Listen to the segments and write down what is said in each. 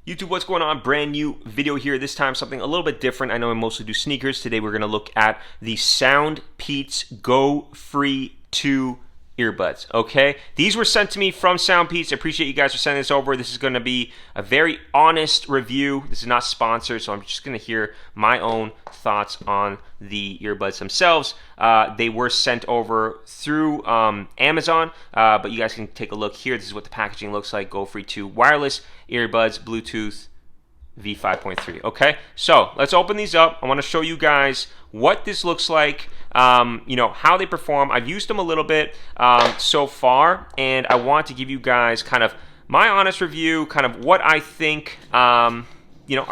YouTube, what's going on? Brand new video here. This time something a little bit different. I know I mostly do sneakers. Today we're going to look at the Soundpeats GoFree2 earbuds, okay? These were sent to me from Soundpeats. I appreciate you guys for sending this over. This is going to be a very honest review. This is not sponsored, so I'm just going to hear my own thoughts on the earbuds themselves. They were sent over through Amazon, but you guys can take a look here. This is what the packaging looks like. GoFree2 wireless earbuds, Bluetooth V5.3. Okay, so let's open these up. I want to show you guys what this looks like, how they perform. I've used them a little bit so far, and I want to give you guys kind of my honest review, kind of what I think are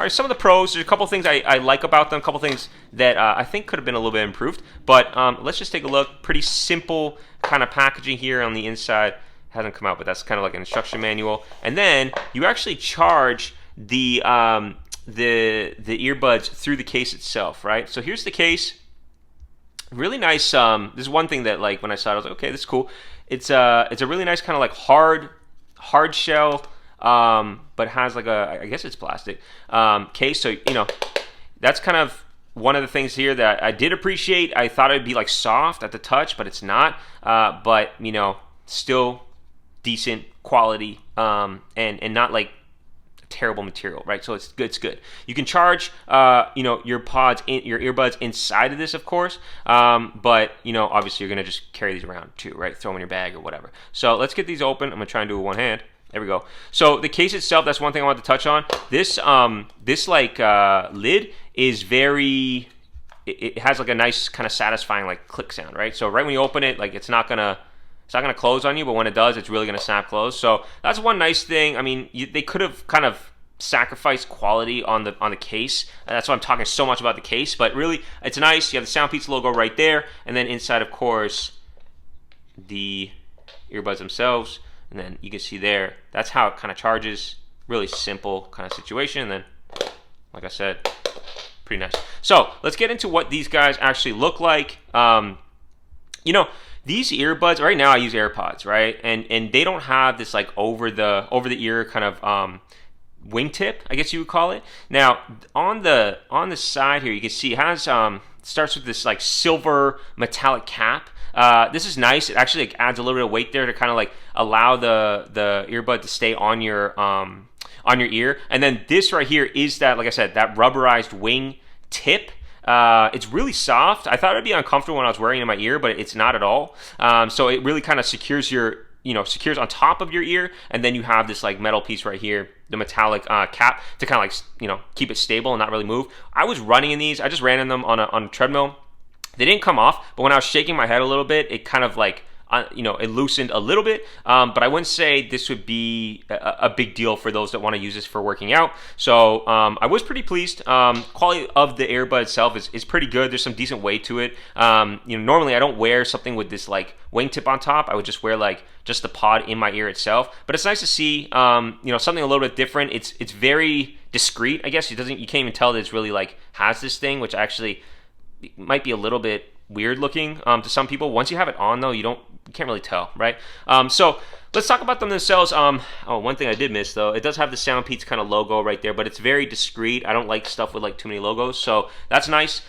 some of the pros. There's a couple things I like about them, a couple things that I think could have been a little bit improved, but let's just take a look. Pretty simple kind of packaging here on the inside. Hasn't come out, but that's kind of like an instruction manual. And then you actually charge the earbuds through the case itself, right? So here's the case. Really nice. This is one thing that, like, when I saw it, I was like, okay, this is cool. It's a really nice kind of like hard shell, but has like I guess it's plastic case. So that's kind of one of the things here that I did appreciate. I thought it'd be like soft at the touch, but it's not. But still decent quality, and not like terrible material, right? So it's good. It's good. You can charge your earbuds inside of this, of course, but obviously you're gonna just carry these around too, right? Throw them in your bag or whatever. So let's get these open. I'm gonna try and do it with one hand. There we go. So the case itself, that's one thing I wanted to touch on. This lid is very, it has like a nice kind of satisfying like click sound, right? So right when you open it, like it's not gonna close on you, but when it does, it's really gonna snap close. So that's one nice thing. I mean, they could have kind of sacrificed quality on the case. That's why I'm talking so much about the case. But really, it's nice. You have the Soundpeats logo right there, and then inside, of course, the earbuds themselves. And then you can see there, that's how it kind of charges. Really simple kind of situation. And then, like I said, pretty nice. So let's get into what these guys actually look like. These earbuds, right now I use AirPods, right? And they don't have this like over the ear kind of wingtip, I guess you would call it. Now on the side here, you can see it has starts with this like silver metallic cap. This is nice. It actually like adds a little bit of weight there to kind of like allow the earbud to stay on your ear. And then this right here is that, like I said, that rubberized wing tip. It's really soft. I thought it'd be uncomfortable when I was wearing it in my ear, but it's not at all. So it really kind of secures secures on top of your ear, and then you have this like metal piece right here, the metallic cap, to kind of like keep it stable and not really move. I was running in these. I just ran in them on a treadmill. They didn't come off, but when I was shaking my head a little bit, it kind of like it loosened a little bit, but I wouldn't say this would be a big deal for those that want to use this for working out. So I was pretty pleased. Quality of the earbud itself is pretty good. There's some decent weight to it. Normally I don't wear something with this like wingtip on top. I would just wear like just the pod in my ear itself. But it's nice to see something a little bit different. It's very discreet, I guess. You can't even tell that it's really like has this thing, which actually might be a little bit weird looking to some people. Once you have it on though, you can't really tell, right? So let's talk about them themselves. One thing I did miss though, it does have the Soundpeats kind of logo right there, but it's very discreet. I don't like stuff with like too many logos, so that's nice.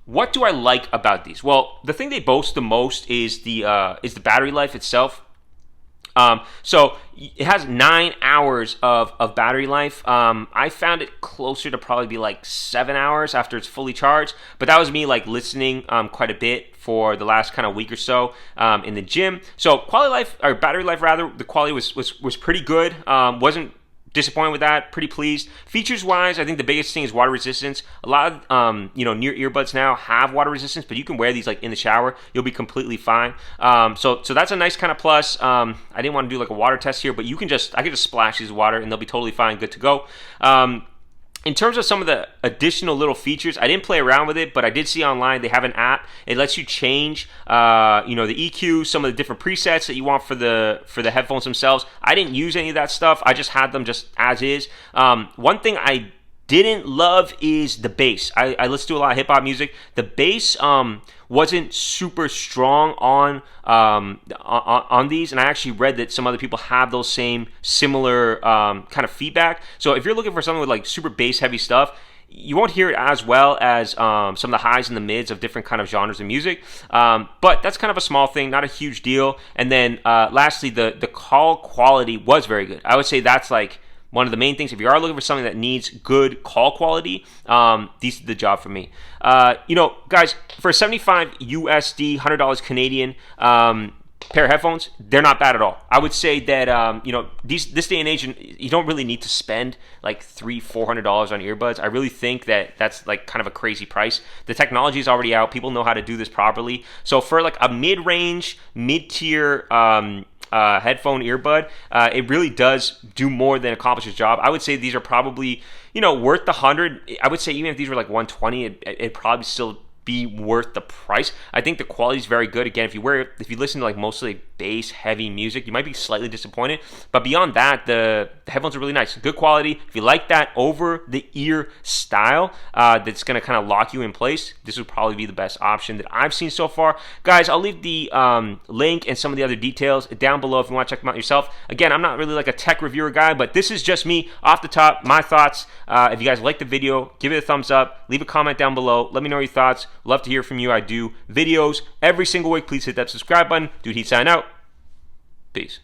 What do I like about these? Well, the thing they boast the most is the battery life itself. So it has 9 hours of battery life. I found it closer to probably be like 7 hours after it's fully charged, but that was me like listening quite a bit for the last kind of week or so in the gym. So battery life rather, the quality was pretty good. Wasn't disappointed with that. Pretty pleased. Features wise, I think the biggest thing is water resistance. A lot of near earbuds now have water resistance, but you can wear these like in the shower, you'll be completely fine. So that's a nice kind of plus. I didn't want to do like a water test here, but I can just splash these with water and they'll be totally fine, good to go. In terms of some of the additional little features, I didn't play around with it, but I did see online they have an app. It lets you change, the EQ, some of the different presets that you want for the headphones themselves. I didn't use any of that stuff. I just had them just as is. One thing I didn't love is the bass. I listen to a lot of hip hop music. The bass wasn't super strong on these, and I actually read that some other people have those similar kind of feedback. So if you're looking for something with like super bass heavy stuff, you won't hear it as well as some of the highs and the mids of different kind of genres of music. But that's kind of a small thing, not a huge deal. And then lastly, the call quality was very good. I would say that's like one of the main things. If you are looking for something that needs good call quality, these did the job for me. Guys, for 75 USD, $100 Canadian, pair of headphones, they're not bad at all. I would say that this day and age, you don't really need to spend like $300-$400 on earbuds. I really think that that's like kind of a crazy price. The technology is already out. People know how to do this properly. So for like a mid-range, mid-tier headphone earbud, it really does do more than accomplish its job. I would say these are probably worth the 100. I would say even if these were like 120, it'd probably still be worth the price. I think the quality is very good. Again, if you listen to like mostly bass heavy music, you might be slightly disappointed, but beyond that, the headphones are really nice, good quality. If you like that over the ear style that's going to kind of lock you in place, this would probably be the best option that I've seen so far. Guys, I'll leave the link and some of the other details down below if you want to check them out yourself. Again, I'm not really like a tech reviewer guy, but this is just me off the top, my thoughts. If you guys like the video, give it a thumbs up, leave a comment down below, let me know your thoughts. Love to hear from you. I do videos every single week. Please hit that subscribe button. Dude, Heat sign out. Peace.